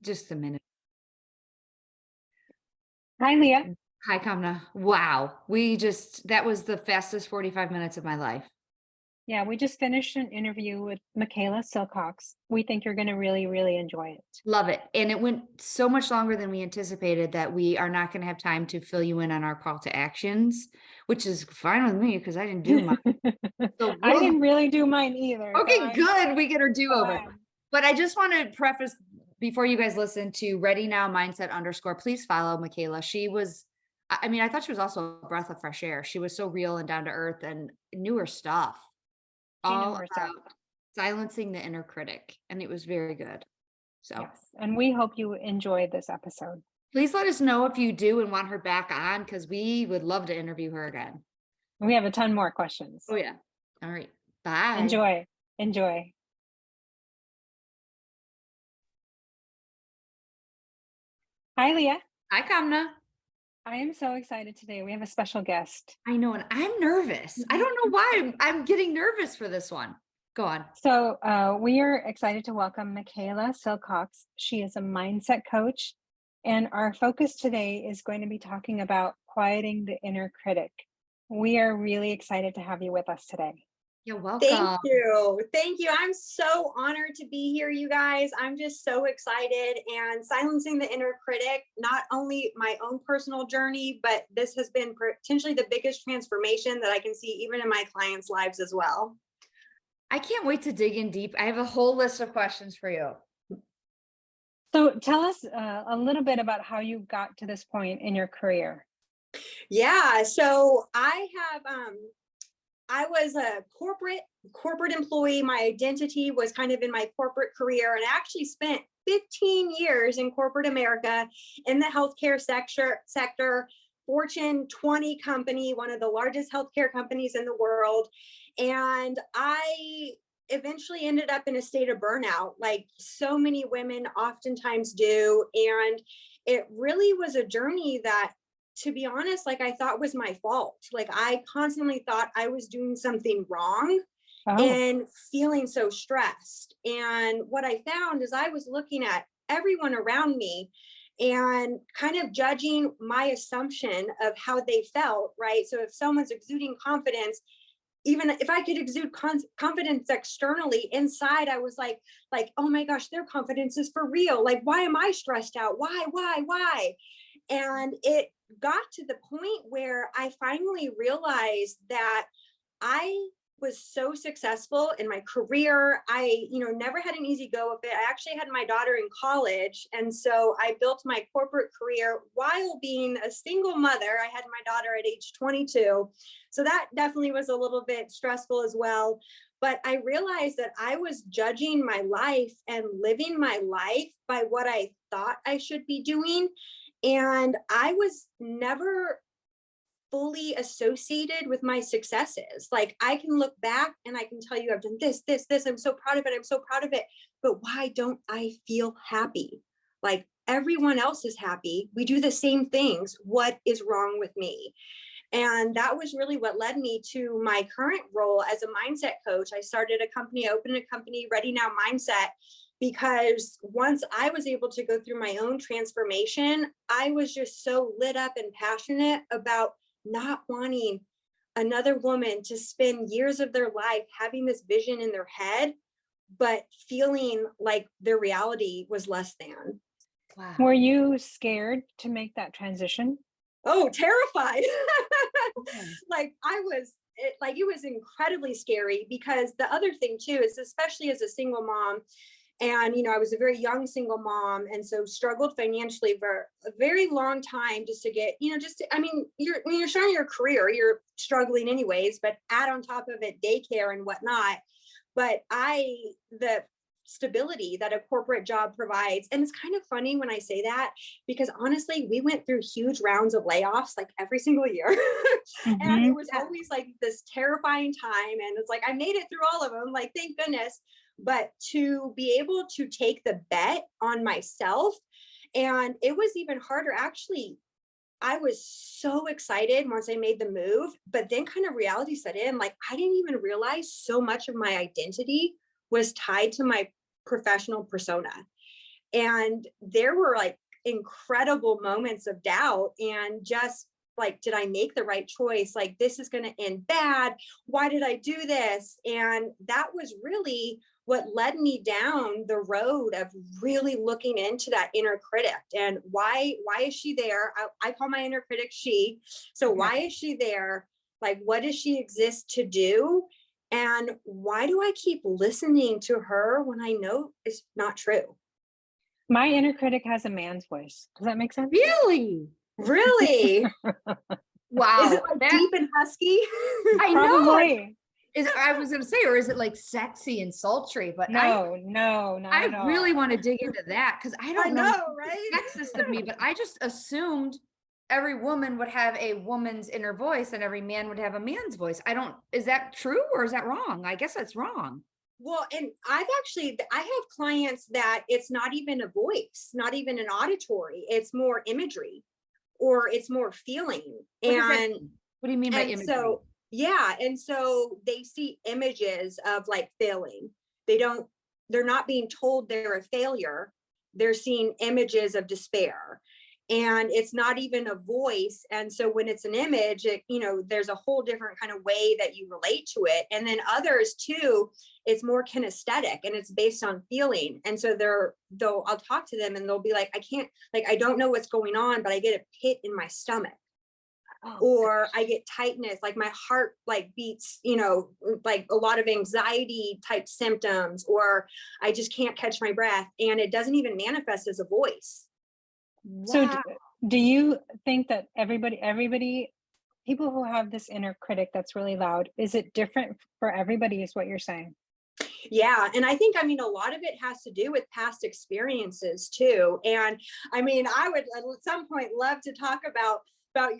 Just a minute. Hi, Leah. Hi, Kamna. Wow. That was the fastest 45 minutes of my life. Yeah, we just finished an interview with Michaela Silcox. We think you're going to really, really enjoy it. Love it. And it went so much longer than we anticipated that we are not going to have time to fill you in on our call to actions, which is fine with me because I didn't do mine. So I we'll, didn't really do mine either, so okay, good. We get our do go over. ahead. But I just want to preface before you guys listen to Ready Now Mindset underscore. Please follow Michaela. I thought she was also a breath of fresh air. She was so real and down to earth and knew her stuff. She knew All her stuff. about silencing the inner critic, and it was very good. So, Yes, and we hope you enjoyed this episode. please let us know if you do and want her back on because we would love to interview her again. We have a ton more questions. Oh, yeah. All right. Bye. Enjoy. Enjoy. Hi, Leah. Hi, Kamna. I am so excited today. We have a special guest. I know, and I'm nervous. I don't know why I'm getting nervous for this one. Go on. We are excited to welcome Michaela Silcox. She is a mindset coach, and our focus today is going to be talking about quieting the inner critic. We are really excited to have you with us today. You're Thank welcome. you. Thank you. I'm so honored to be here, you guys. I'm just so excited. And silencing the inner critic, not only my own personal journey, but this has been potentially the biggest transformation that I can see even in my clients' lives as well. I can't wait to dig in deep. I have a whole list of questions for you. So, tell us a little bit about how you got to this point in your career. Yeah. So I was a corporate employee. My identity was kind of in my corporate career, and I actually spent 15 years in corporate America in the healthcare sector, Fortune 20 company, one of the largest healthcare companies in the world. And I eventually ended up in a state of burnout, like so many women oftentimes do. And it really was a journey that, to be honest, like I thought was my fault. Like I constantly thought I was doing something wrong Oh, and feeling so stressed. And what I found is I was looking at everyone around me and kind of judging my assumption of how they felt, right? So if someone's exuding confidence, even if I could exude confidence externally, inside I was like, oh my gosh, their confidence is for real. Like, why am I stressed out? Why? And it got to the point where I finally realized that I was so successful in my career. I, never had an easy go of it. I actually had my daughter in college. And so I built my corporate career while being a single mother. I had my daughter at age 22. So that definitely was a little bit stressful as well. But I realized that I was judging my life and living my life by what I thought I should be doing. And I was never fully associated with my successes. Like I can look back and I can tell you I've done this. I'm so proud of it. I'm so proud of it. But why don't I feel happy? Like everyone else is happy. We do the same things. What is wrong with me? And that was really what led me to my current role as a mindset coach. I opened a company, Ready Now Mindset, because once I was able to go through my own transformation, I was just so lit up and passionate about not wanting another woman to spend years of their life having this vision in their head, but feeling like their reality was less than. Wow. were you scared to make that transition? Oh, terrified. Okay. It was incredibly scary, because the other thing too is, especially as a single mom, and I was a very young single mom, and so struggled financially for a very long time just to get, when you're starting your career, you're struggling anyways, but add on top of it daycare and whatnot. But the stability that a corporate job provides, and it's kind of funny when I say that, because honestly, we went through huge rounds of layoffs like every single year. And it Mm-hmm. was always like this terrifying time, and it's like I made it through all of them, like thank goodness. But to be able to take the bet on myself, and it was even harder actually. I was so excited once I made the move, but then kind of reality set in. Like, I didn't even realize so much of my identity was tied to my professional persona. And there were like incredible moments of doubt and just like, did I make the right choice? Like, this is going to end bad. Why did I do this? And that was really what led me down the road of really looking into that inner critic and why is she there? I call my inner critic she. So why is she there? Like, what does she exist to do? And why do I keep listening to her when I know it's not true? My inner critic has a man's voice. Does that make sense? Really? Really? Wow. Is it like that- deep and husky? I know. Probably. I was gonna say, or is it like sexy and sultry? But No, not I at all. really want to dig into that because I don't I know. know, right? Sexist of me, but I just assumed every woman would have a woman's inner voice and every man would have a man's voice. Is that true or is that wrong? I guess that's wrong. Well, and I have clients that it's not even a voice, not even an auditory, it's more imagery or it's more feeling. What does that And mean? What do you mean by and imagery? so yeah, and so they see images of like failing. They're not being told they're a failure. They're seeing images of despair. And it's not even a voice. And so when it's an image, there's a whole different kind of way that you relate to it. And then others too, it's more kinesthetic and it's based on feeling. And so I'll talk to them and they'll be like, I don't know what's going on, but I get a pit in my stomach. Or I get tightness, like my heart like beats, like a lot of anxiety type symptoms, or I just can't catch my breath. And it doesn't even manifest as a voice. So Wow. do you think that everybody, people who have this inner critic that's really loud, is it different for everybody is what you're saying? Yeah. And I think, a lot of it has to do with past experiences too. And I would at some point love to talk about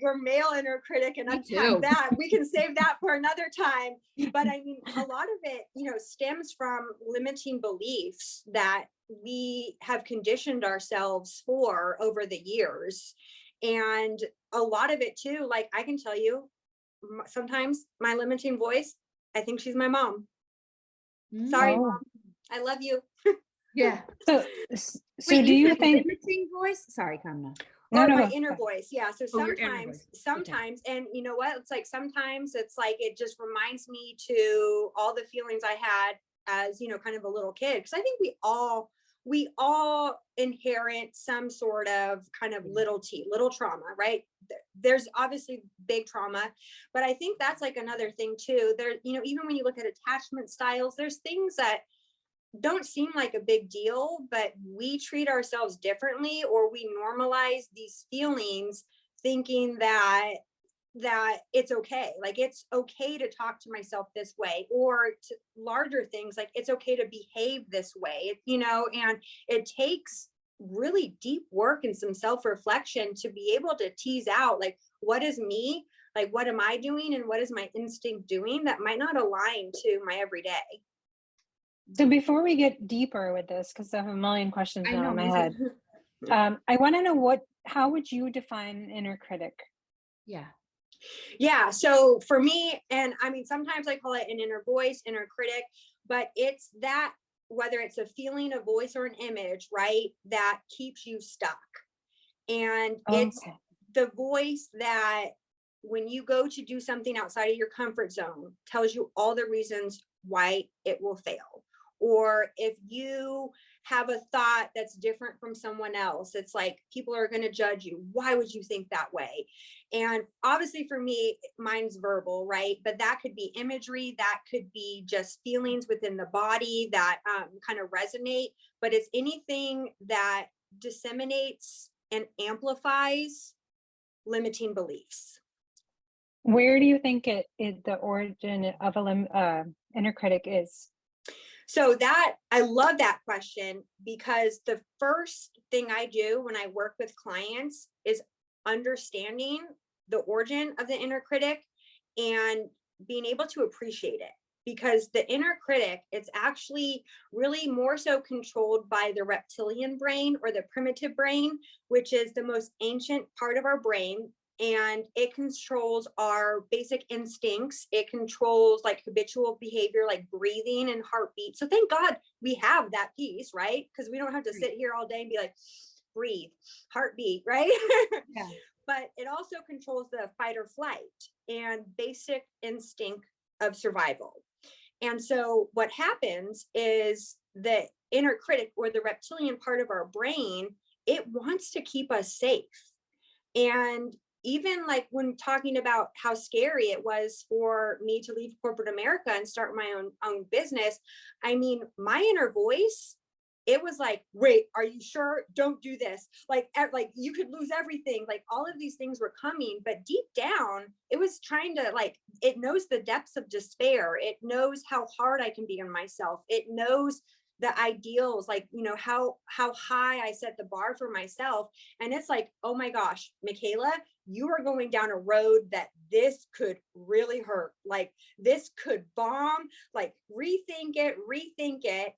your male inner critic and unpack that. We can save that for another time. But a lot of it, stems from limiting beliefs that we have conditioned ourselves for over the years. And a lot of it too, like I can tell you, sometimes my limiting voice, I think she's my mom. Sorry, Oh. Mom. I love you. Yeah. So Wait, do you said think limiting voice? Sorry, Kamna. No, Or no, my no. inner voice. Yeah. So Oh, your inner voice. Okay. sometimes, and you know what? It's like sometimes it's like it just reminds me to all the feelings I had as, kind of a little kid. Cause I think we all inherit some sort of kind of little trauma, right? There's obviously big trauma, but I think that's like another thing too. There, even when you look at attachment styles, there's things that don't seem like a big deal, but we treat ourselves differently or we normalize these feelings thinking that it's okay. Like it's okay to talk to myself this way, or to larger things like it's okay to behave this way, and it takes really deep work and some self-reflection to be able to tease out like what is me, like what am I doing and what is my instinct doing that might not align to my everyday. So before we get deeper with this, because I have a million questions I now know, in my me head, I want to know how would you define an inner critic? Yeah. Yeah. So for me, and sometimes I call it an inner voice, inner critic, but it's that, whether it's a feeling, a voice, or an image, right, that keeps you stuck. And it's the voice that when you go to do something outside of your comfort zone tells you all the reasons why it will fail. Or if you have a thought that's different from someone else, it's like people are going to judge you. Why would you think that way? And obviously for me, mine's verbal, right? But that could be imagery, that could be just feelings within the body that kind of resonate. But it's anything that disseminates and amplifies limiting beliefs. Where do you think the origin of inner critic is? So I love that question, because the first thing I do when I work with clients is understanding the origin of the inner critic and being able to appreciate it. Because the inner critic, it's actually really more so controlled by the reptilian brain or the primitive brain, which is the most ancient part of our brain. and it controls our basic instincts. It controls like habitual behavior, like breathing and heartbeat. So thank God we have that piece, right? Because we don't have to sit here all day and be like, breathe, heartbeat, right? Yeah. But it also controls the fight or flight and basic instinct of survival. And so what happens is the inner critic, or the reptilian part of our brain, it wants to keep us safe. And even like when talking about how scary it was for me to leave corporate America and start my own business, I mean, my inner voice, it was like, wait, are you sure? Don't do this. Like you could lose everything. Like all of these things were coming, but deep down, it was trying to like, it knows the depths of despair. It knows how hard I can be on myself. It knows the ideals, like, you know, how high I set the bar for myself. And it's like, oh my gosh, Michaela, you are going down a road that this could really hurt. Like this could bomb, like rethink it.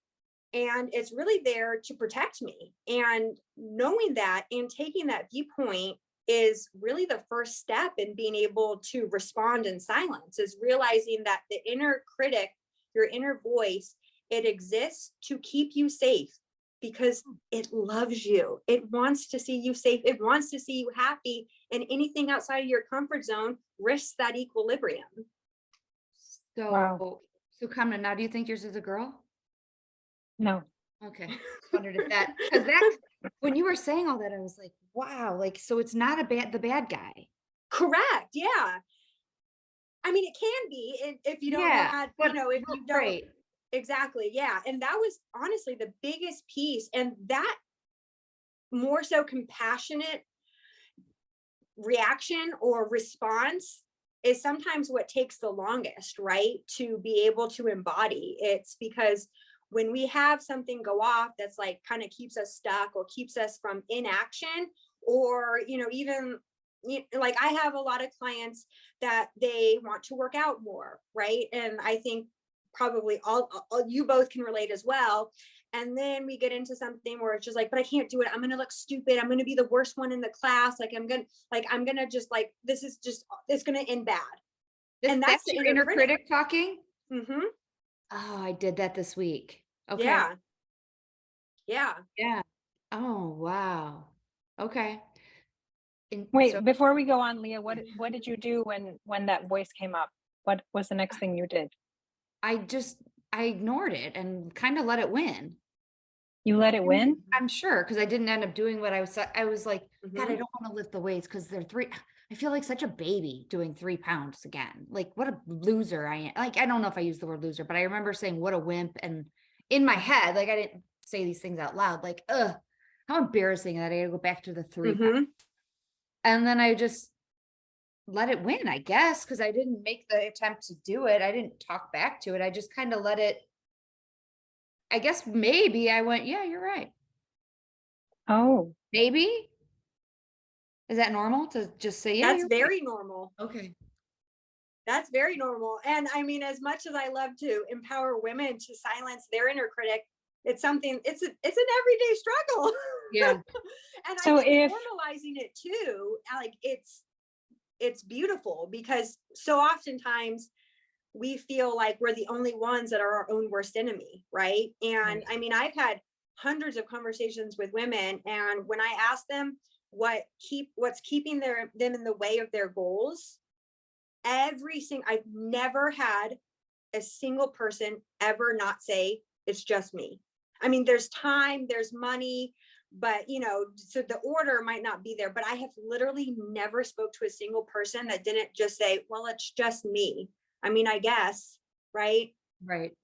And it's really there to protect me. And knowing that and taking that viewpoint is really the first step in being able to respond in silence, is realizing that the inner critic, your inner voice, it exists to keep you safe because it loves you. It wants to see you safe. It wants to see you happy. And anything outside of your comfort zone risks that equilibrium. So, Wow. so Kamna, now do you think yours is a girl? No. Okay. Wondered if that, because that, when you were saying all that, I was like, wow, like, so it's not the bad guy. Correct. Yeah. I mean, it can be if you don't know Yeah, how, you but know, if you don't. right. Exactly. Yeah. And that was honestly the biggest piece. And that more so compassionate reaction or response is sometimes what takes the longest, right? To be able to embody. It's because when we have something go off that's like kind of keeps us stuck or keeps us from inaction, or, you know, even like I have a lot of clients that they want to work out more, right? And I think probably all you both can relate as well. And then we get into something where it's just like, but I can't do it. I'm going to look stupid. I'm going to be the worst one in the class. I'm going to just like, this is just, it's going to end bad. And that's the your inner inner critic. critic talking. Mm-hmm. Oh, I did that this week. Okay. Yeah. Yeah. Yeah. Oh, wow. Okay. And Wait, so before we go on, Leah, what did you do when that voice came up? What was the next thing you did? I ignored it and kind of let it win. You let it win? I'm sure, because I didn't end up doing what I was like, God, I Mhm. don't want to lift the weights because I feel like such a baby doing 3 pounds again. Like what a loser I am. Like, I don't know if I use the word loser, but I remember saying what a wimp. And in my head, like I didn't say these things out loud, like, ugh, how embarrassing that I had to go back to the 3 pounds. Mhm. And then I just let it win, I guess, because I didn't make the attempt to do it. I didn't talk back to it. I just kind of let it. I guess maybe I went, yeah, you're right. Oh, Maybe. Is that normal to just say, yeah, That's you're right? very normal. Okay. That's very normal. And I mean, as much as I love to empower women to silence their inner critic, it's something, it's an everyday struggle. Yeah. And I so think if normalizing it too, like it's beautiful, because so oftentimes we feel like we're the only ones that are our own worst enemy, right? And Right. I mean, I've had hundreds of conversations with women, and when I ask them what's keeping them in the way of their goals, I've never had a single person ever not say it's just me. I mean, there's time, there's money, but you know, so the order might not be there, but I have literally never spoke to a single person that didn't just say, well, it's just me. I mean, I guess, right? Right.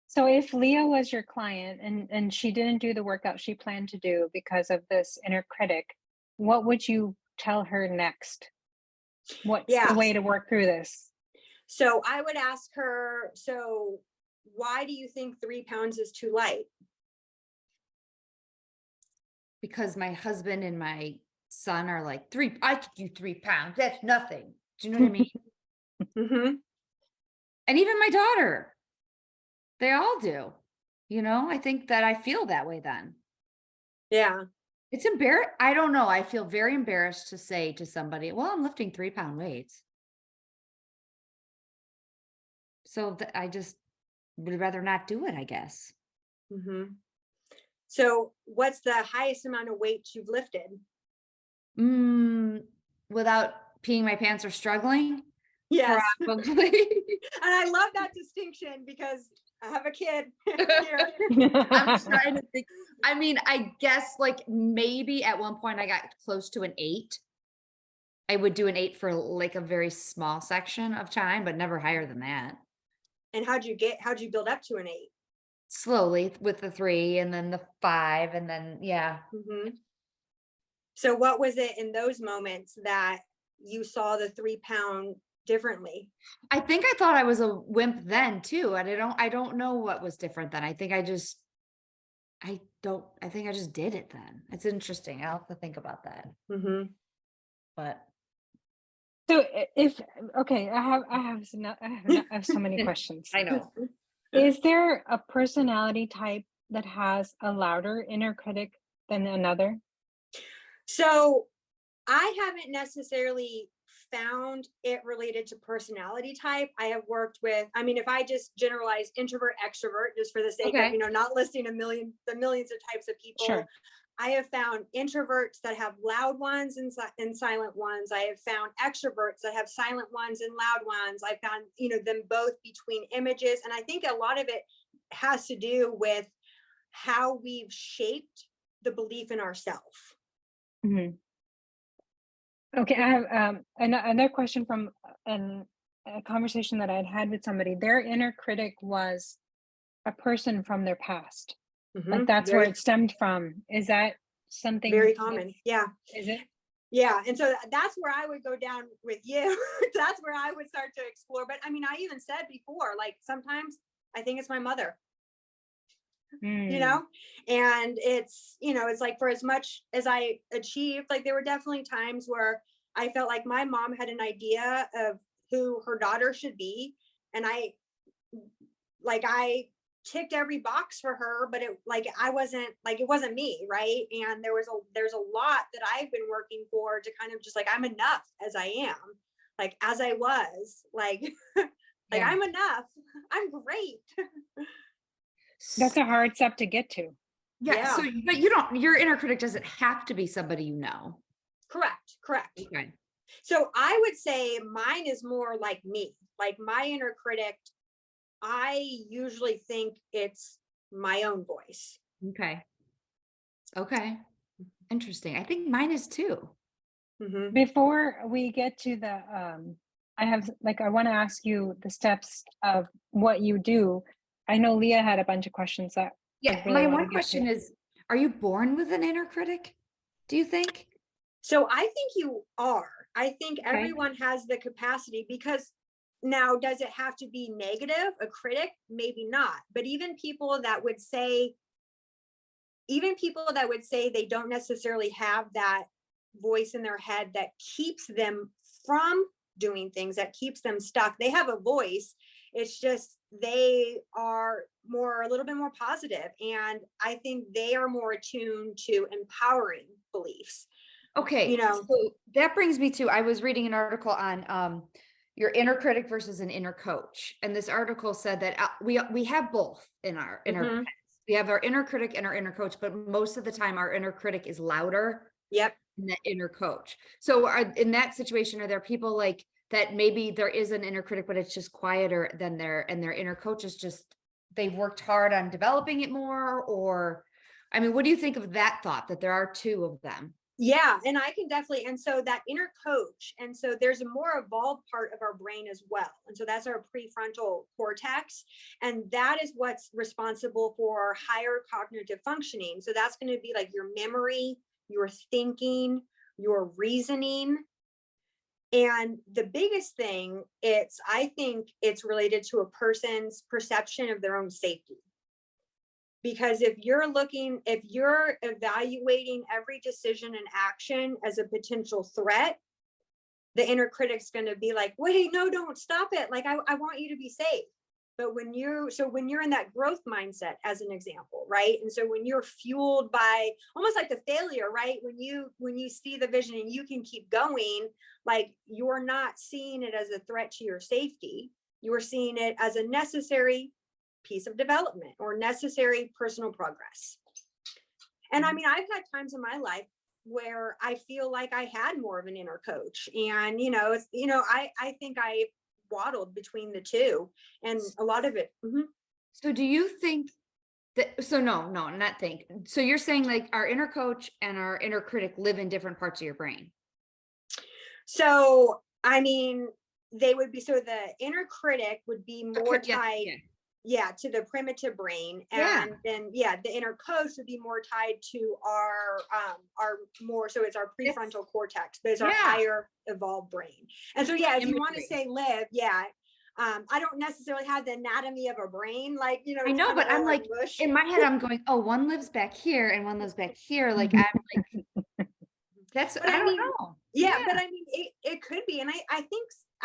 so if Leah was your client and she didn't do the workout she planned to do because of this inner critic, what would you tell her next? What's the Yeah. way to work through this? So I would ask her, so why do you think 3 pounds is too light? Because my husband and my son are like, I could do 3 pounds. That's nothing. Do you know what I mean? Mm-hmm. And even my daughter, they all do. I think that I feel that way then. Yeah. It's I don't know. I feel very embarrassed to say to somebody, well, I'm lifting 3-pound weights. So I just would rather not do it, I guess. Mhm. So what's the highest amount of weight you've lifted? Mm, without peeing my pants or struggling, Yes. probably. And I love that distinction because I have a kid here. I'm trying to think. I mean, I guess like maybe at one point I got close to an 8. I would do an 8 for like a very small section of time, but never higher than that. And how'd you build up to an 8? Slowly with the 3 and then the 5 and then yeah. Mhm. So what was it in those moments that you saw the 3-pound differently? I think I thought I was a wimp then too, and I don't know what was different then. I think I just did it then. It's interesting. I'll have to think about that. Mhm. But So if okay, I have so many questions. I know. Is there a personality type that has a louder inner critic than another? So I haven't necessarily found it related to personality type. I have worked with, I mean, if I just generalize introvert, extrovert, just for the sake of, Okay. not listing the millions of types of people, Sure. I have found introverts that have loud ones and silent ones. I have found extroverts that have silent ones and loud ones. I found, them both between images. And I think a lot of it has to do with how we've shaped the belief in ourselves. Mhm. Okay, I have another question from a conversation that I had had with somebody. Their inner critic was a person from their past. Like that's where Very, it stemmed from. Is that something very common. Yeah. is it? Yeah, and so that's where I would go down with you. That's where I would start to explore. But I mean, I even said before, like sometimes I think it's my mother, you Mm, know, and it's like for as much as I achieved, like there were definitely times where I felt like my mom had an idea of who her daughter should be, and I ticked every box for her, but it wasn't me, right? And there's a lot that I've been working for to kind of just like I'm enough as I am, like as I was, like like Yeah. I'm enough. I'm great. that's a hard step to get to. Yeah. So, Yeah, but your inner critic doesn't have to be somebody you know. correct. Okay. So I would say mine is more like me, like my inner critic. I usually think it's my own voice. Okay. Okay. Interesting. I think mine is too. Hmm. Before we get to the I want to ask you the steps of what you do. I know Leah had a bunch of questions that I Yeah. really My want to one get to. question is, are you born with an inner critic? Do you think? So I think you are. I think Okay. everyone has the capacity because now, does it have to be negative, a critic? Maybe not. But even people that would say they don't necessarily have that voice in their head that keeps them from doing things, that keeps them stuck. They have a voice. It's just they are a little bit more positive, and I think they are more attuned to empowering beliefs. You Okay, know, so that brings me to I was reading an article on your inner critic versus an inner coach. And this article said that we have both in our hmm. heads. We have our inner critic and our inner coach, but most of the time our inner critic is louder Yep. than the inner coach. So in that situation, are there people like that maybe there is an inner critic, but it's just quieter than their inner coach is just they've worked hard on developing it more? Or I mean, what do you think of that thought that there are two of them? Yeah, and I can definitely, and so that inner coach, and so there's a more evolved part of our brain as well. And so that's our prefrontal cortex. And that is what's responsible for higher cognitive functioning. So that's going to be like your memory, your thinking, your reasoning. And the biggest thing, I think it's related to a person's perception of their own safety, because if you're evaluating every decision and action as a potential threat, the inner critic's going to be like, wait, no, don't stop it, like I want you to be safe. But when you're in that growth mindset, as an example, right? And so when you're fueled by almost like the failure, right? When you see the vision and you can keep going, like you're not seeing it as a threat to your safety. You're seeing it as a necessary piece of development or necessary personal progress. And I mean, I've had times in my life where I feel like I had more of an inner coach. And, I think I waddled between the two, and a lot of it. So do you think that, so no, not think. So you're saying like our inner coach and our inner critic live in different parts of your brain? So, I mean, they would be, so the inner critic would be more Yeah, tied, yeah. to the primitive brain. Yeah. And then, the inner coach would be more tied to our more, so it's our prefrontal cortex, but it's our Yeah. higher evolved brain. And so, if you want to Imagery. say live, I don't necessarily have the anatomy of a brain, like, I know, kind but of all I'm like, mush. in my head, I'm going, oh, one lives back here and one lives back here. Like, I'm like, that's, But I I don't mean, know. yeah, but I mean, it could be. And I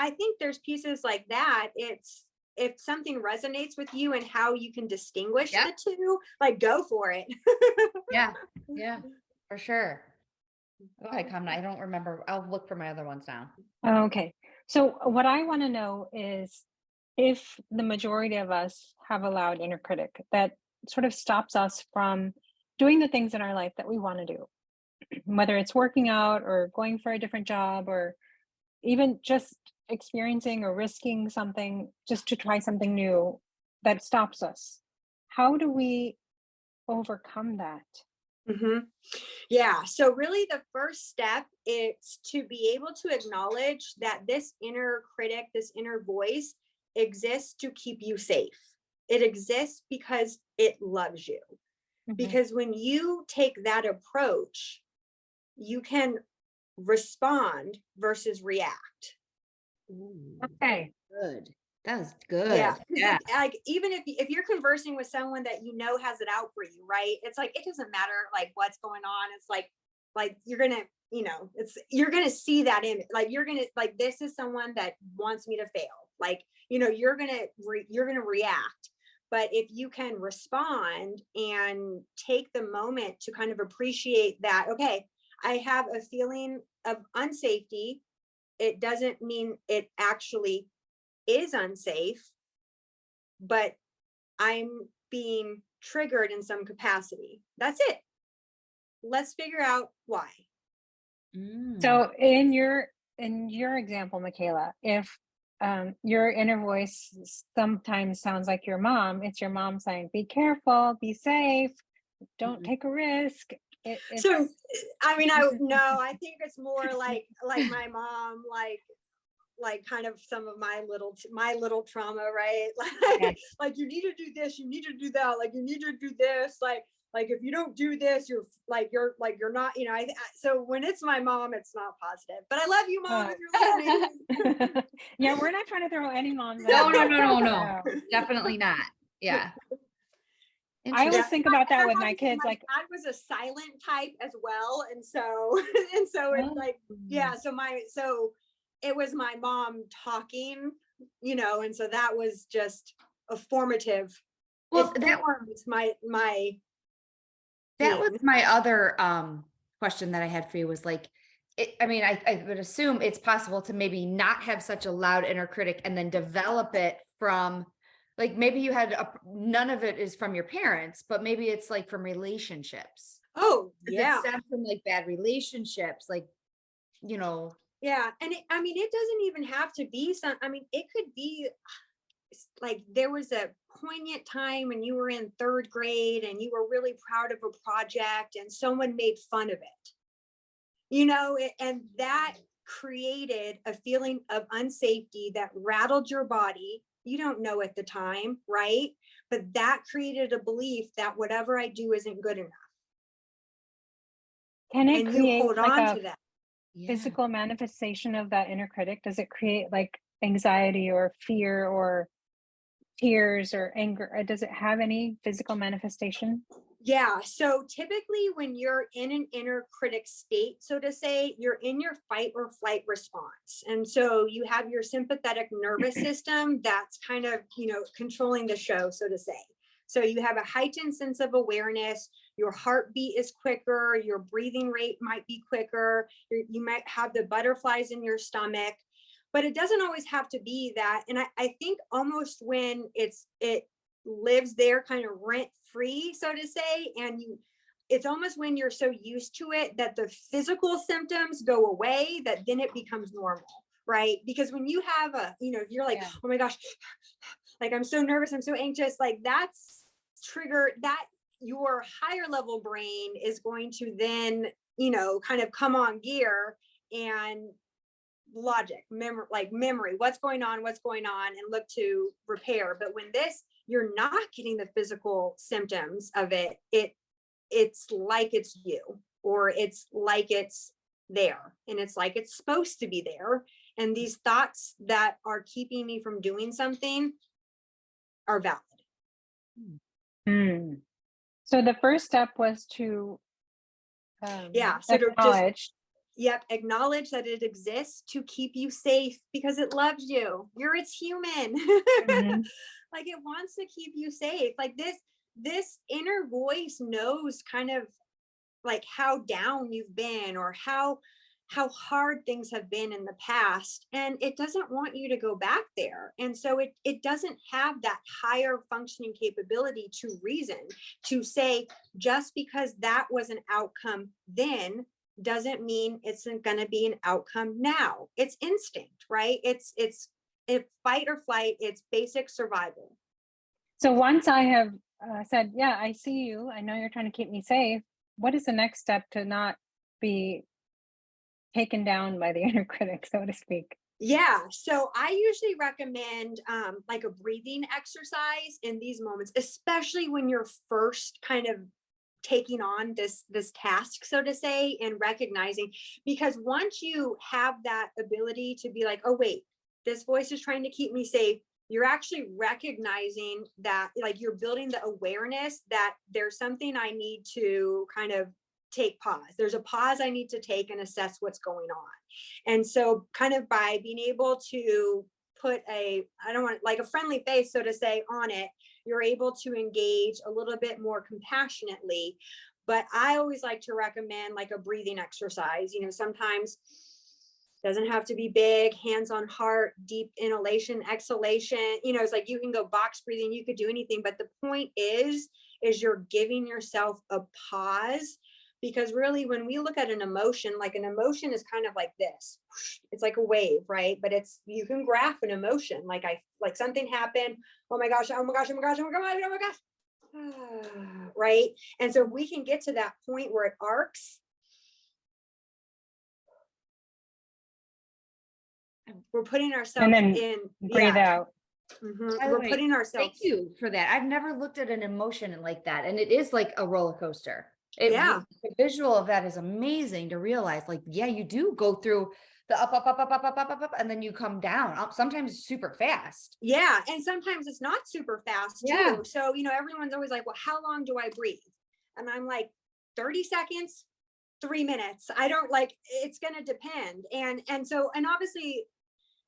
think there's pieces like that. It's, if something resonates with you and how you can distinguish Yep. the two, like go for it. Yeah, for sure. Go ahead, Kamna. I don't remember. I'll look for my other ones now. Okay. So what I want to know is if the majority of us have a loud inner critic that sort of stops us from doing the things in our life that we want to do, whether it's working out or going for a different job or even just experiencing or risking something just to try something new that stops us. How do we overcome that? Yeah. So really the first step is to be able to acknowledge that this inner critic, this inner voice exists to keep you safe. It exists because it loves you. Because when you take that approach, you can respond versus react. Okay. Good. That was good. Yeah. Like even if you're conversing with someone that has it out for you, right? It's like it doesn't matter like what's going on. It's like you're gonna, you're gonna see that image. Like you're gonna like this is someone that wants me to fail. Like, you're gonna react. But if you can respond and take the moment to kind of appreciate that, okay, I have a feeling of unsafety. It doesn't mean it actually is unsafe, but I'm being triggered in some capacity. That's it. Let's figure out why. So in your example, Michaela, if your inner voice sometimes sounds like your mom, it's your mom saying, be careful, be safe, don't take a risk. So, I mean, I think it's more like my mom, like kind of some of my little trauma, right? Like you need to do this, you need to do that, like you need to do this, like if you don't do this, you're not, so when it's my mom, it's not positive. But I love you, Mom, if you're listening. Yeah, we're not trying to throw any moms out. No. Definitely not. Yeah. I always think about that with my kids. Like I was a silent type as well. And so it's like, so it was my mom talking, and so that was just a formative. Well, that was my that was my other question that I had for you was like, I would assume it's possible to maybe not have such a loud inner critic and then develop it from, like, maybe you had none of it is from your parents, but maybe it's like from relationships. Oh, yeah. It's from like bad relationships, like, Yeah. And it doesn't even have to be it could be like there was a poignant time when you were in third grade and you were really proud of a project and someone made fun of it, and that created a feeling of unsafety that rattled your body. You don't know at the time, right? But that created a belief that whatever I do isn't good enough. Can it create you hold on to that physical manifestation of that inner critic? Does it create like anxiety or fear or tears or anger? Does it have any physical manifestation? Yeah. So typically, when you're in an inner critic state, so to say, you're in your fight or flight response. And so you have your sympathetic nervous system that's kind of, controlling the show, so to say. So you have a heightened sense of awareness. Your heartbeat is quicker. Your breathing rate might be quicker. You might have the butterflies in your stomach, but it doesn't always have to be that. And I think almost when it lives there kind of rent free, so to say, and it's almost when you're so used to it that the physical symptoms go away, that then it becomes normal, right? Because when you have you're like, Yeah. oh my gosh, like I'm so nervous, I'm so anxious, like that's trigger that your higher level brain is going to then, kind of come on gear and logic, memory, what's going on, and look to repair. But when you're not getting the physical symptoms of it's like it's you, or it's like it's there, and it's like it's supposed to be there. And these thoughts that are keeping me from doing something are valid. Hmm. So the first step was to Yeah. So to just, acknowledge. yep, acknowledge that it exists to keep you safe because it loves you. It's human. Mhm. Like it wants to keep you safe. Like this inner voice knows kind of like how down you've been, or how hard things have been in the past, and it doesn't want you to go back there. And so it doesn't have that higher functioning capability to reason, to say, just because that was an outcome then doesn't mean it's going to be an outcome now. It's instinct, right? It's fight or flight. It's basic survival. So once I have said, yeah, I see you, I know you're trying to keep me safe, what is the next step to not be taken down by the inner critic, so to speak? Yeah, so I usually recommend like a breathing exercise in these moments, especially when you're first kind of taking on this task, so to say, and recognizing, because once you have that ability to be like, oh wait, this voice is trying to keep me safe, you're actually recognizing that, like, you're building the awareness that there's something I need to kind of take pause. There's a pause I need to take and assess what's going on. And so kind of by being able to put I don't want, like, a friendly face, so to say, on it, you're able to engage a little bit more compassionately. But I always like to recommend like a breathing exercise. Sometimes doesn't have to be big, hands on heart, deep inhalation, exhalation. It's like you can go box breathing, you could do anything. But the point is you're giving yourself a pause. Because really, when we look at an emotion, like an emotion is kind of like this. It's like a wave, right? But you can graph an emotion. Like something happened. Oh my gosh, oh my gosh, oh my gosh, oh my gosh, oh my gosh. Right. And so if we can get to that point where it arcs, we're putting ourselves And then in. breathe Yeah. out. Mhm. By the We're way, putting thank ourselves. you for that. I've never looked at an emotion like that, and it is like a roller coaster. Yeah. The visual of that is amazing to realize. Like, yeah, you do go through the up, up, up, up, up, up, up, up, up, and then you come down. Sometimes super fast. Yeah. And sometimes it's not super fast Yeah. too. So, everyone's always like, well, how long do I breathe? And I'm like, 30 seconds, 3 minutes. I don't, like, it's going to depend. And so, and obviously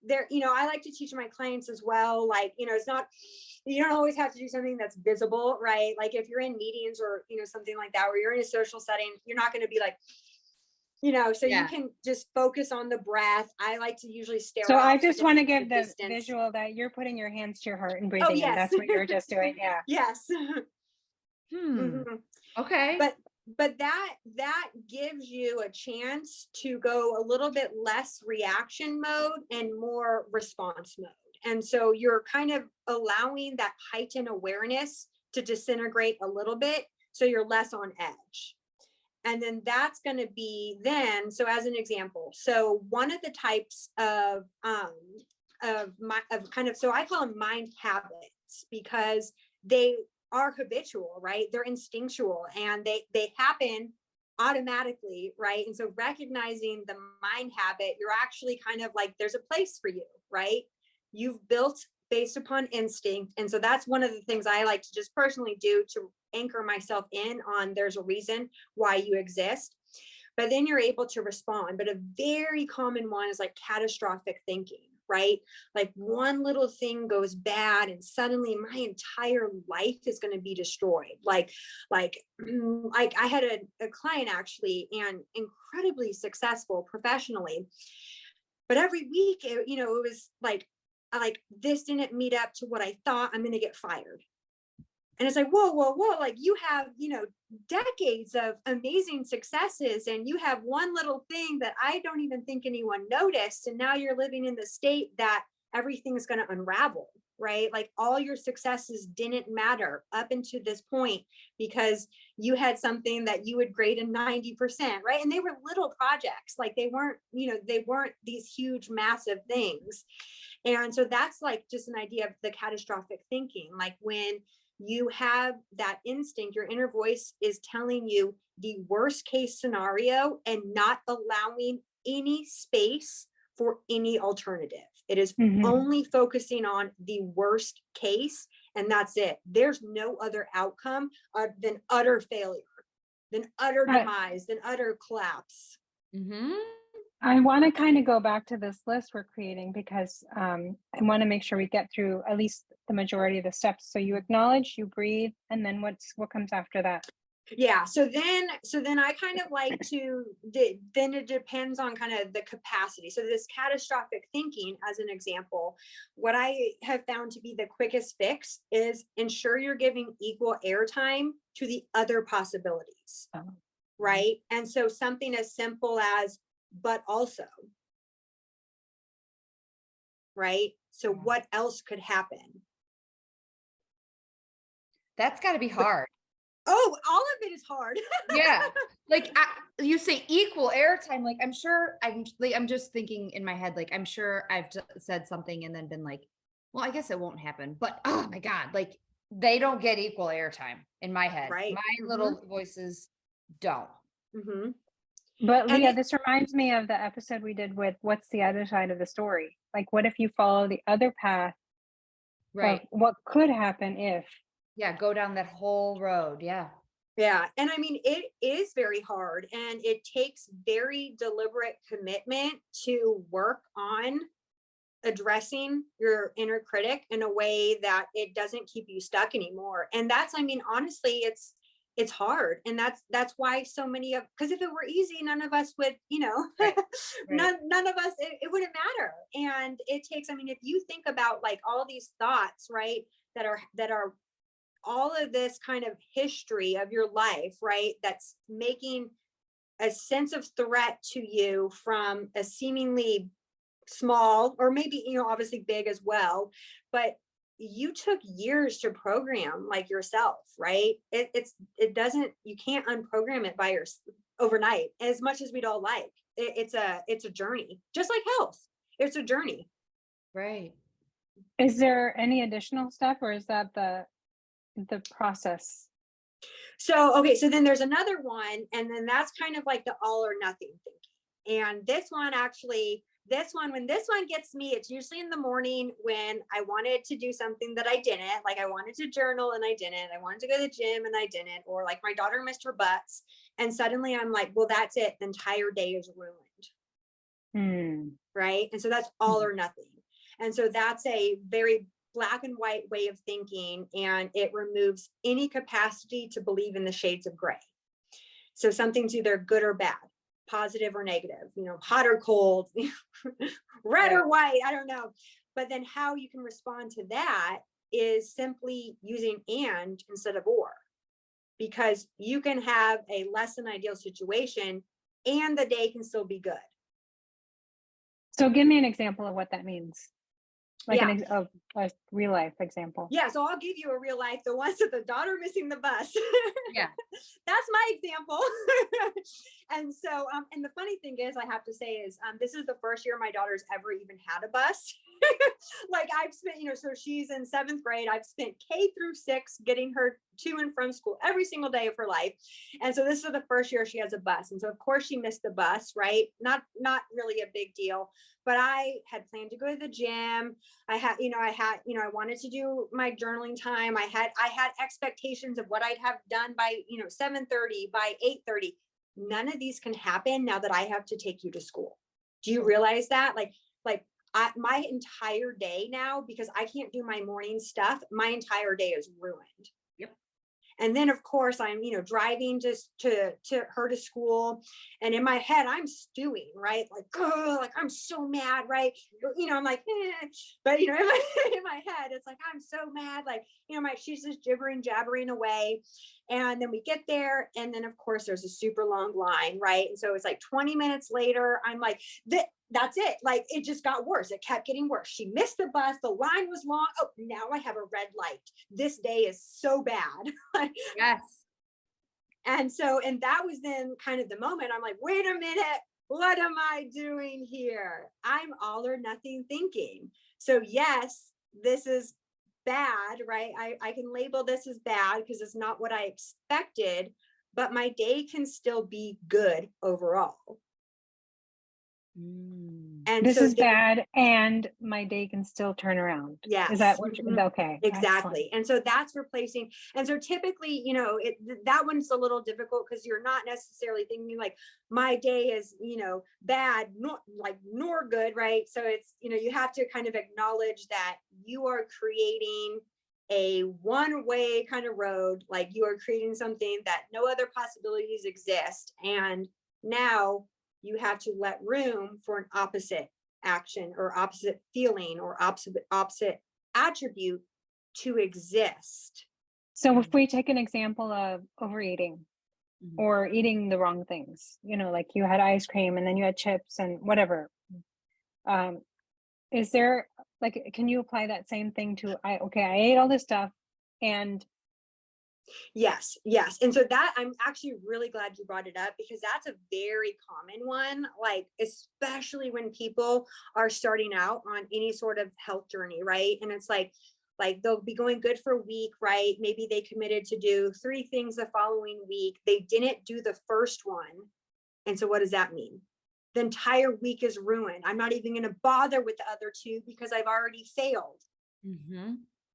there, I like to teach my clients as well. Like, it's not, you don't always have to do something that's visible, right? Like if you're in meetings or, something like that, where you're in a social setting, you're not going to be like, so you Yeah. can just focus on the breath. I like to usually stare So off I to just want to the give the distance. visual that you're putting your hands to your heart and Oh, breathing in. yes. That's what you're just doing. Yeah. Yes. Hmm. Okay. But that gives you a chance to go a little bit less reaction mode and more response mode. And so you're kind of allowing that heightened awareness to disintegrate a little bit, so you're less on edge. And then that's going to be then, so as an example, so one of the types of kind of, so I call them mind habits, because they are habitual, right? They're instinctual, and they happen automatically, right? And so recognizing the mind habit, you're actually kind of like, there's a place for you, right? You've built based upon instinct. And so that's one of the things I like to just personally do to anchor myself in on there's a reason why you exist. But then you're able to respond. But a very common one is like catastrophic thinking, right? Like one little thing goes bad and suddenly my entire life is going to be destroyed. Like I had a client actually, and incredibly successful professionally. But every week, it was like this didn't meet up to what I thought. I'm going to get fired. And it's like, whoa, whoa, whoa. Like you have, decades of amazing successes and you have one little thing that I don't even think anyone noticed. And now you're living in the state that everything is going to unravel, right? Like all your successes didn't matter up until this point because you had something that you would grade a 90%, right? And they were little projects. Like they weren't these huge, massive things. And so that's like just an idea of the catastrophic thinking. Like when you have that instinct, your inner voice is telling you the worst case scenario and not allowing any space for any alternative. It is only focusing on the worst case, and that's it. There's no other outcome than utter failure, than utter demise, than utter collapse. I want to kind of go back to this list we're creating because I want to make sure we get through at least the majority of the steps. So you acknowledge, you breathe, and then what comes after that? Yeah. So then I kind of like to, then it depends on kind of the capacity. So this catastrophic thinking, as an example, what I have found to be the quickest fix is ensure you're giving equal airtime to the other possibilities. Right. And so something as simple as, but also, right? So what else could happen? That's got to be hard. Oh, all of it is hard. Yeah. Like you say equal airtime. Like I'm just thinking in my head, like, I'm sure I've said something and then been like, well, I guess it won't happen, but oh my God, like they don't get equal airtime in my head. Right. My little voices don't. But Leah, this reminds me of the episode we did with what's the other side of the story? Like, what if you follow the other path? Right. What could happen if? Yeah. Go down that whole road. Yeah. Yeah. And I mean, it is very hard and it takes very deliberate commitment to work on addressing your inner critic in a way that it doesn't keep you stuck anymore. And that's, I mean, honestly, it's hard. And that's why so many of, because if it were easy, none of us would, Right. none of us, it wouldn't matter. And it takes, I mean, if you think about like all these thoughts, right, that are all of this kind of history of your life, right, that's making a sense of threat to you from a seemingly small, or maybe, obviously big as well, but you took years to program like yourself, right? It doesn't, you can't unprogram it by overnight, as much as we'd all like. It's a journey, just like health. It's a journey. Right. Is there any additional step, or is that the process? So, okay, so then there's another one, and then that's kind of like the all or nothing thinking. And when this one gets me, it's usually in the morning when I wanted to do something that I didn't, like I wanted to journal and I didn't, I wanted to go to the gym and I didn't, or like my daughter missed her butts. And suddenly I'm like, well, that's it. The entire day is ruined. Right. And so that's all or nothing. And so that's a very black and white way of thinking, and it removes any capacity to believe in the shades of gray. So something's either good or bad, positive or negative, hot or cold, red or white, I don't know. But then how you can respond to that is simply using and instead of or, because you can have a less than ideal situation and the day can still be good. So give me an example of what that means. Like a real life example. Yeah, so I'll give you a real life, the ones with the daughter missing the bus. Yeah. That's my example. And so, and the funny thing is, I have to say is, this is the first year my daughter's ever even had a bus. Like I've spent, so she's in 7th grade. I've spent K through 6 getting her to and from school every single day of her life. And so this is the first year she has a bus. And so of course she missed the bus, right? Not really a big deal, but I had planned to go to the gym. I wanted to do my journaling time. I had expectations of what I'd have done by, 7:30, by 8:30. None of these can happen now that I have to take you to school. Do you realize that? My entire day now, because I can't do my morning stuff, my entire day is ruined. Yep. And then of course I'm, driving just to her to school. And in my head, I'm stewing, right? Like, oh, like I'm so mad, right? I'm like, eh. But in my head, it's like, I'm so mad. Like, she's just jabbering away. And then we get there. And then of course there's a super long line, right? And so it's like 20 minutes later, I'm like, that's it. Like it just got worse. It kept getting worse. She missed the bus. The line was long. Oh, now I have a red light. This day is so bad. Yes. And that was then kind of the moment I'm like, wait a minute, what am I doing here? I'm all or nothing thinking. So yes, this is bad, right? I can label this as bad because it's not what I expected, but my day can still be good overall. And this so is bad, and my day can still turn around. Yes. Is that what okay. Exactly. Excellent. And so that's replacing. And so typically, that one's a little difficult because you're not necessarily thinking like my day is, bad, nor good, right? So it's, you have to kind of acknowledge that you are creating a one-way kind of road, like you are creating something that no other possibilities exist. And now you have to let room for an opposite action or opposite feeling or opposite attribute to exist. So if we take an example of overeating or eating the wrong things, like you had ice cream and then you had chips and whatever. Is there can you apply that same thing to I ate all this stuff and Yes. And so that I'm actually really glad you brought it up because that's a very common one, like especially when people are starting out on any sort of health journey, right? And it's like they'll be going good for a week, right? Maybe they committed to do 3 things the following week. They didn't do the first one. And so what does that mean? The entire week is ruined. I'm not even going to bother with the other 2 because I've already failed.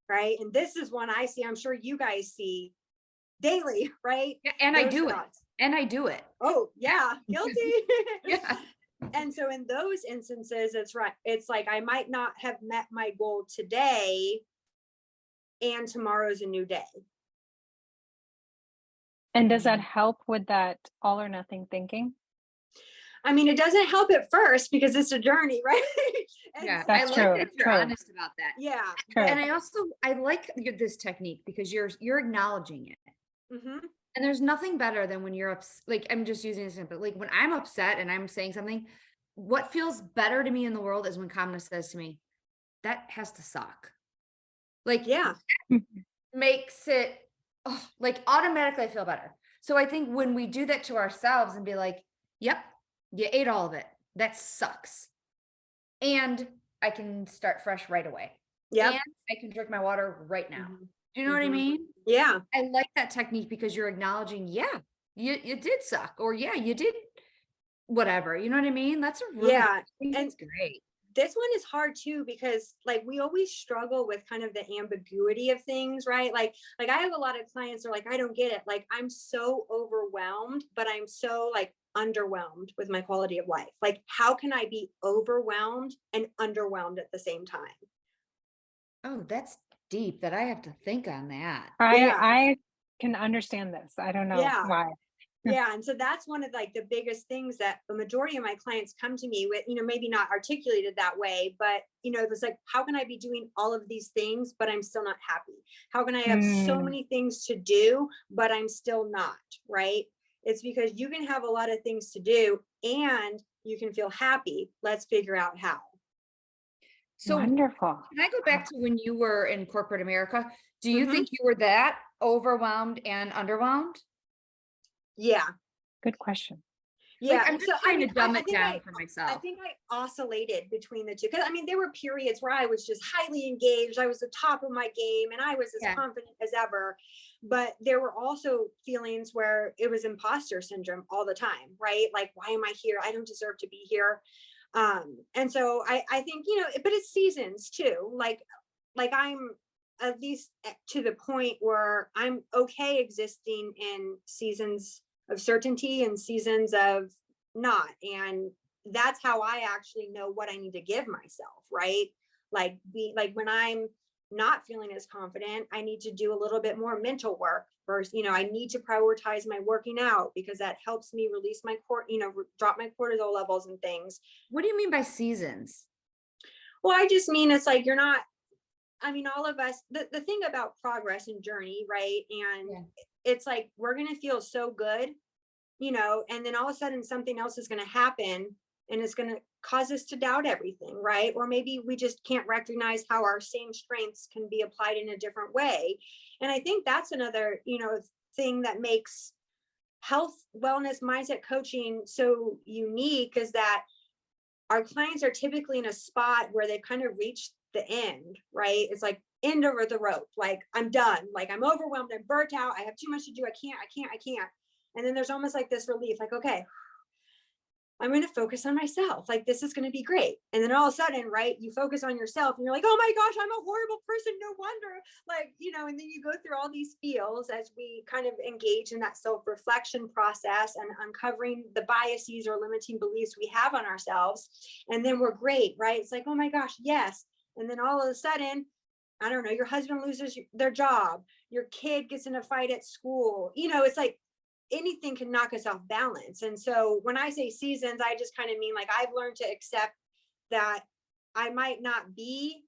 Right. And this is one I see, I'm sure you guys see daily, right? Yeah, and I do it. Oh yeah, guilty. Yeah. And so in those instances, it's right. It's like I might not have met my goal today, and tomorrow's a new day. And does that help with that all or nothing thinking? I mean, it doesn't help at first because it's a journey, right? Yeah, that's I true. like that you're honest about that. Yeah. True. And I like this technique because you're acknowledging it. And there's nothing better than when you're like, I'm just using this example, like when I'm upset and I'm saying something, what feels better to me in the world is when calmness says to me, that has to suck. Like, yeah, makes it like automatically I feel better. So I think when we do that to ourselves and be like, yep, you ate all of it. That sucks. And I can start fresh right away. Yeah. And I can drink my water right now. Do you know what I mean? Yeah. I like that technique because you're acknowledging, yeah, you did suck, or yeah, you did whatever. You know what I mean? That's a really, and that's great. This one is hard too, because like we always struggle with kind of the ambiguity of things, right? Like I have a lot of clients who are like, I don't get it. Like I'm so overwhelmed, but I'm so like underwhelmed with my quality of life. Like, how can I be overwhelmed and underwhelmed at the same time? Oh, that's deep that I have to think on that. I can understand this. I don't know why. Yeah. And so that's one of like the biggest things that the majority of my clients come to me with, maybe not articulated that way, but it's like, how can I be doing all of these things, but I'm still not happy? How can I have so many things to do, but I'm still not, right? It's because you can have a lot of things to do and you can feel happy. Let's figure out how. So wonderful. Can I go back to when you were in corporate America? Do you think you were that overwhelmed and underwhelmed? Yeah. Good question. Yeah. Like, I'm just trying to dumb I it think down I for I myself. think I oscillated between the two because I mean there were periods where I was just highly engaged. I was the top of my game and I was as Yeah. confident as ever. But there were also feelings where it was imposter syndrome all the time, right? Like, why am I here? I don't deserve to be here. And so I think, you know, but it's seasons too. Like I'm at least to the point where I'm okay existing in seasons of certainty and seasons of not. And that's how I actually know what I need to give myself, right? Like when I'm not feeling as confident, I need to do a little bit more mental work first. You know, I need to prioritize my working out because that helps me release my drop my cortisol levels and things. What do you mean by seasons? Well, I just mean it's like you're not, I mean, all of us, the thing about progress and journey, right? And Yeah. it's like we're going to feel so good, you know, and then all of a sudden something else is going to happen and it's going to cause us to doubt everything, right? Or maybe we just can't recognize how our same strengths can be applied in a different way. And I think that's another, you know, thing that makes health, wellness, mindset coaching so unique is that our clients are typically in a spot where they kind of reach the end, right? It's like end over the rope. Like I'm done. Like I'm overwhelmed. I'm burnt out. I have too much to do. I can't. And then there's almost like this relief, like, okay, I'm going to focus on myself. Like this is going to be great. And then all of a sudden, right, you focus on yourself and you're like, oh my gosh, I'm a horrible person. No wonder. Like, you know, and then you go through all these feels as we kind of engage in that self-reflection process and uncovering the biases or limiting beliefs we have on ourselves. And then we're great, right? It's like, oh my gosh, yes. And then all of a sudden, I don't know, your husband loses their job, your kid gets in a fight at school. You know, it's like anything can knock us off balance. And so when I say seasons, I just kind of mean like I've learned to accept that I might not be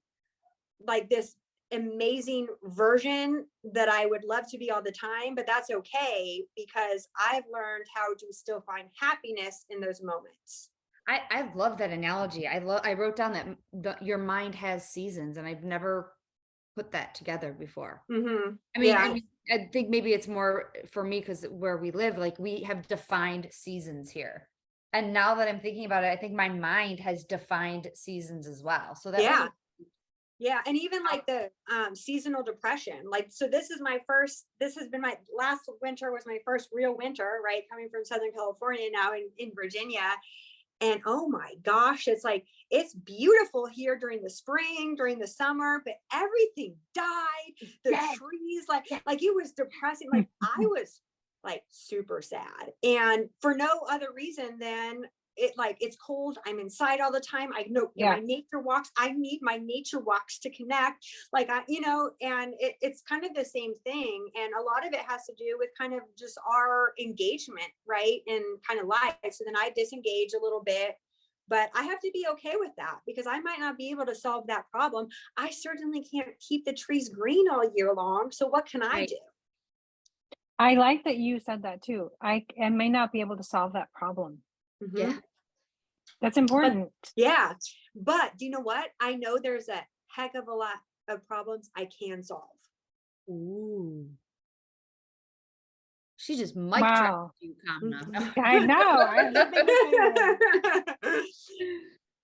like this amazing version that I would love to be all the time, but that's okay because I've learned how to still find happiness in those moments. I love that analogy. I wrote down that your mind has seasons, and I've never put that together before. Mm-hmm. I mean, Yeah. I think maybe it's more for me because where we live, like we have defined seasons here. And now that I'm thinking about it, I think my mind has defined seasons as well. So that Yeah. really, Yeah. And even like the seasonal depression. Like, so this has been my last winter was my first real winter, right? Coming from Southern California now in Virginia. And oh my gosh, it's like, it's beautiful here during the spring, during the summer, but everything died. The yes, trees, yes. like it was depressing. Like I was like super sad. And for no other reason than it like it's cold. I'm inside all the time. I know Yeah. my nature walks. I need my nature walks to connect. Like I, you know, and it's kind of the same thing. And a lot of it has to do with kind of just our engagement, right? And kind of life. So then I disengage a little bit. But I have to be okay with that because I might not be able to solve that problem. I certainly can't keep the trees green all year long. So what can I Right. do? I like that you said that too. I may not be able to solve that problem. Mhm. Yeah. That's important. Yeah. But do you know what? I know there's a heck of a lot of problems I can solve. Ooh. She just mic dropped Wow. you, Kamna. I know. I've been saying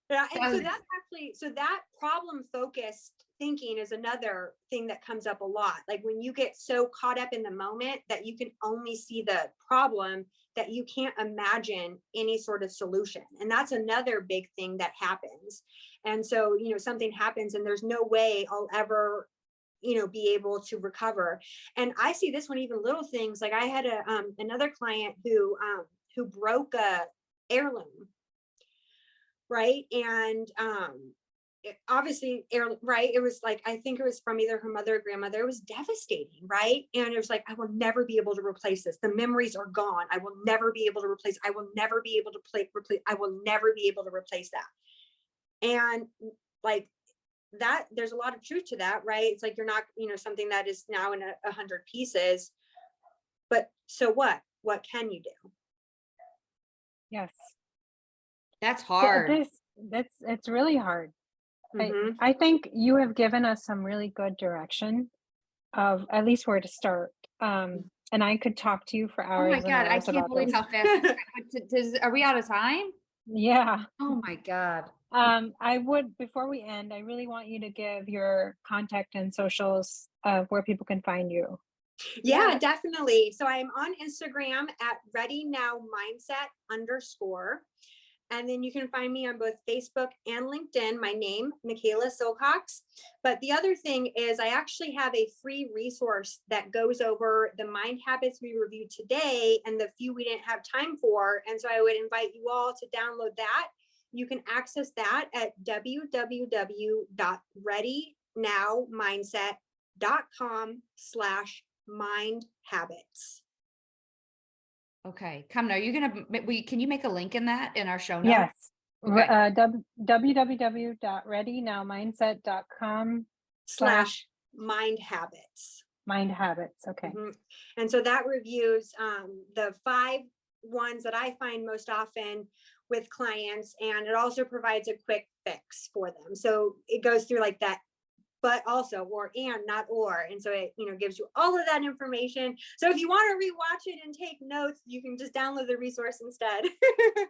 Yeah, and so Um, that's actually so that problem focused thinking is another thing that comes up a lot. Like when you get so caught up in the moment that you can only see the problem that you can't imagine any sort of solution. And that's another big thing that happens. And so, you know, something happens and there's no way I'll ever, you know, be able to recover. And I see this one, even little things. Like I had another client who broke a heirloom, right? And obviously right, it was like I think it was from either her mother or grandmother. It was devastating, right? And it was like I will never be able to replace this. The memories are gone. I will never be able to replace. I will never be able to replace. I will never be able to replace that. And like that, there's a lot of truth to that, right? It's like you're not, you know, something that is now in 100 pieces. But so what can you do? yes. that's Th- hard. it's really hard. Mhm. I think you have given us some really good direction of at least where to start. and I could talk to you for Oh my hours and God, I hours can't about believe this. how fast are we out of time? Yeah. Oh my God. I would, before we end, I really want you to give your contact and socials of where people can find you. Yeah, definitely. So I'm on Instagram at Ready Now Mindset _. And then you can find me on both Facebook and LinkedIn. My name, Michaela Silcox. But the other thing is, I actually have a free resource that goes over the mind habits we reviewed today and the few we didn't have time for. And so I would invite you all to download that. You can access that at www.readynowmindset.com/mind habits. Okay, come now. You're gonna, can you make a link in that in our show notes? Yes. Okay. www.readynowmindset.com / mind habits. mind habits. Okay. And so that reviews the 5 ones that I find most often with clients, and it also provides a quick fix for them. So it goes through like that, but also, or, and, not or. And so it, gives you all of that information. So if you want to rewatch it and take notes, you can just download the resource instead.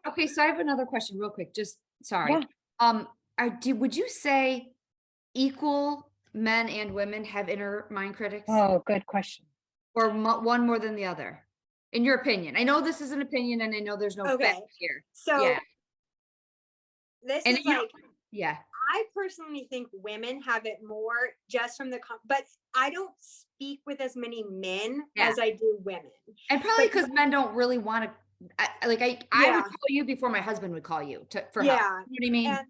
Okay, so I have another question real quick. Just sorry. Yeah. Would you say equal men and women have inner mind critics, Oh, good question. or one more than the other? In your opinion, I know this is an opinion, and I know there's no Okay. fact here. So Yeah. this And is like, yeah. I personally think women have it more just from but I don't speak with as many men as I do women. And probably But- because men don't really want to, I would Yeah. call you before my husband would call you for Yeah. help. You know what I mean? And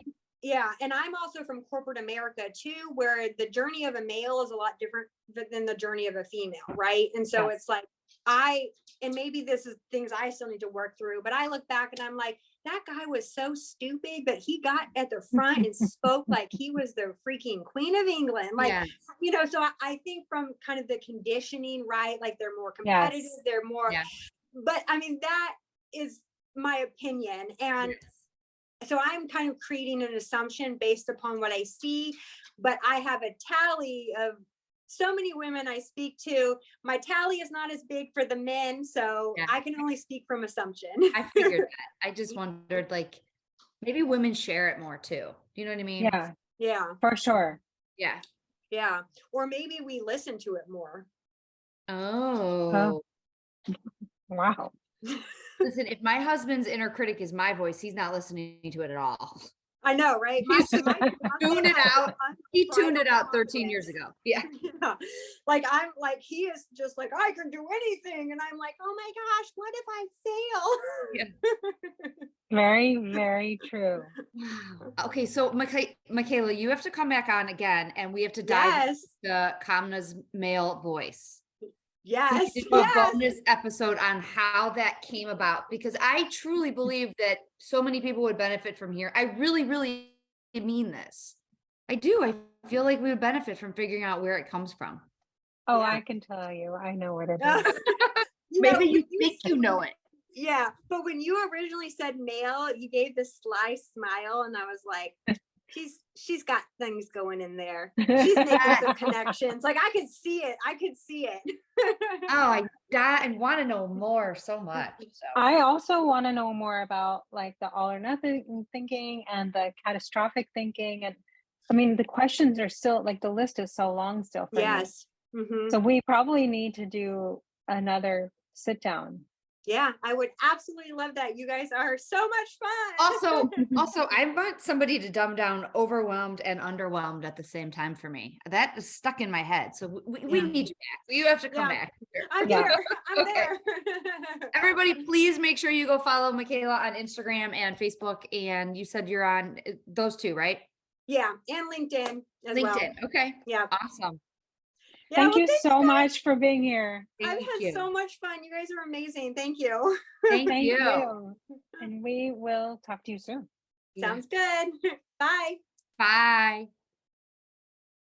and I'm also from corporate America too, where the journey of a male is a lot different than the journey of a female, right? And so Yes. it's like and maybe this is things I still need to work through, but I look back and I'm like, that guy was so stupid, but he got at the front and spoke like he was the freaking Queen of England. Like, Yeah. so I think from kind of the conditioning, right? Like they're more competitive, Yes. they're more, Yeah. but I mean, that is my opinion. And so I'm kind of creating an assumption based upon what I see, but I have a tally of so many women I speak to. My tally is not as big for the men, so I can only speak from assumption. I figured that. I just wondered, like, maybe women share it more too. Do you know what I mean? Yeah. Yeah. For sure. Yeah. Yeah. Or maybe we listen to it more. Oh. Wow. Listen, if my husband's inner critic is my voice, he's not listening to it at all. I know, right? Tuned it out. He tuned it out 13 years ago. Yeah. Yeah. Like I'm like, he is just like, I can do anything. And I'm like, oh my gosh, what if I fail? Very, very true. Okay, so Michaela, you have to come back on again, and we have to dive into Kamna's male voice. Yes. We do a bonus episode on how that came about, because I truly believe that so many people would benefit from here. I really, really mean this. I do. I feel like we would benefit from figuring out where it comes from. Oh, I can tell you. I know what it is. Maybe you think you know it. Yeah, but when you originally said male, you gave this sly smile, and I was like, she's got things going in there. She's making some connections. Like I could see it. Oh, I want to know more so much. So. I also want to know more about like the all or nothing thinking and the catastrophic thinking. And I mean, the questions are still like, the list is so long still for me. Mm-hmm. So we probably need to do another sit down. Yeah, I would absolutely love that. You guys are so much fun. Also, I want somebody to dumb down overwhelmed and underwhelmed at the same time for me. That is stuck in my head. So we need you back. You have to come back. I'm here. I'm there. Everybody, please make sure you go follow Michaela on Instagram and Facebook. And you said you're on those two, right? Yeah, and LinkedIn as well. LinkedIn. Okay. Yeah. Awesome. Yeah, thank you so much for being here. I've had so much fun. You guys are amazing. Thank you. Thank you. And we will talk to you soon. Sounds good. Bye. Bye.